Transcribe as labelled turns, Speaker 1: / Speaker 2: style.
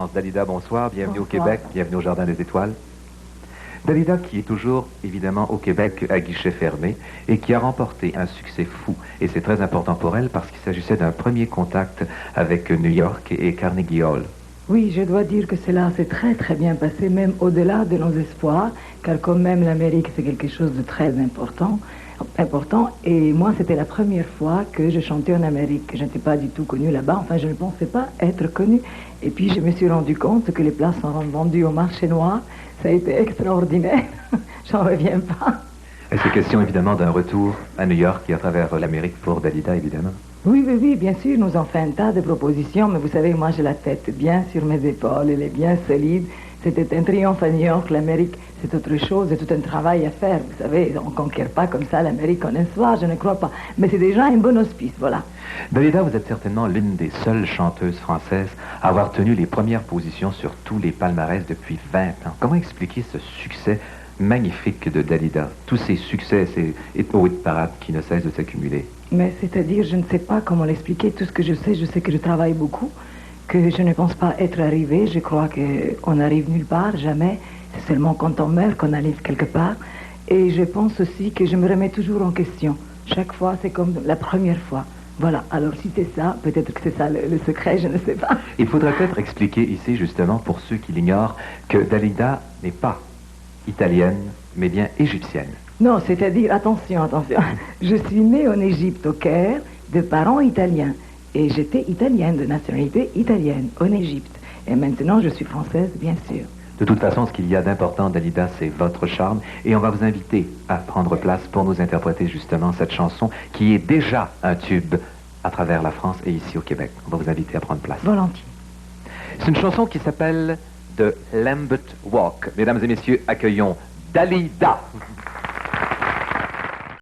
Speaker 1: Dalida, bonsoir, bienvenue au
Speaker 2: Bonsoir.
Speaker 1: Québec, bienvenue au Jardin des Étoiles. Dalida qui est toujours évidemment au Québec à guichet fermé et qui a remporté un succès fou. Et c'est très important pour elle parce qu'il s'agissait d'un premier contact avec New York et Carnegie Hall.
Speaker 2: Oui, je dois dire que cela s'est très très bien passé, même au-delà de nos espoirs, car quand même l'Amérique c'est quelque chose de très important. Et moi c'était la première fois que je chantais en Amérique. Je n'étais pas du tout connue là-bas, enfin je ne pensais pas être connue. Et puis je me suis rendu compte que les places sont vendues au marché noir. Ça a été extraordinaire, j'en reviens pas.
Speaker 1: Et c'est question évidemment d'un retour à New York et à travers l'Amérique pour Dalida évidemment.
Speaker 2: Oui, oui, oui, bien sûr, nous en fait un tas de propositions, mais vous savez, moi j'ai la tête bien sur mes épaules, elle est bien solide. C'était un triomphe à New York, l'Amérique, c'est autre chose, c'est tout un travail à faire. Vous savez, on ne conquiert pas comme ça l'Amérique en un soir, je ne crois pas. Mais c'est déjà un bon hospice, voilà.
Speaker 1: Dalida, vous êtes certainement l'une des seules chanteuses françaises à avoir tenu les premières positions sur tous les palmarès depuis 20 ans. Comment expliquer ce succès magnifique de Dalida? Tous ces succès, ces hauts de parade qui ne cessent de s'accumuler.
Speaker 2: Mais c'est-à-dire, je ne sais pas comment l'expliquer. Tout ce que je sais que je travaille beaucoup, que je ne pense pas être arrivé. Je crois qu'on n'arrive nulle part, jamais. C'est seulement quand on meurt qu'on arrive quelque part. Et je pense aussi que je me remets toujours en question. Chaque fois, c'est comme la première fois. Voilà, alors si c'est ça, peut-être que c'est ça le secret, je ne sais pas.
Speaker 1: Il faudrait peut-être expliquer ici, justement, pour ceux qui l'ignorent, que Dalida n'est pas italienne, mais bien égyptienne.
Speaker 2: Non, c'est-à-dire, attention, je suis née en Égypte, au Caire, de parents italiens. Et j'étais italienne, de nationalité italienne, en Égypte. Et maintenant, je suis française, bien sûr.
Speaker 1: De toute façon, ce qu'il y a d'important, Dalida, c'est votre charme. Et on va vous inviter à prendre place pour nous interpréter justement cette chanson qui est déjà un tube à travers la France et ici au Québec. On va vous inviter à prendre place.
Speaker 2: Volontiers.
Speaker 1: C'est une chanson qui s'appelle The Lambeth Walk. Mesdames et messieurs, accueillons Dalida.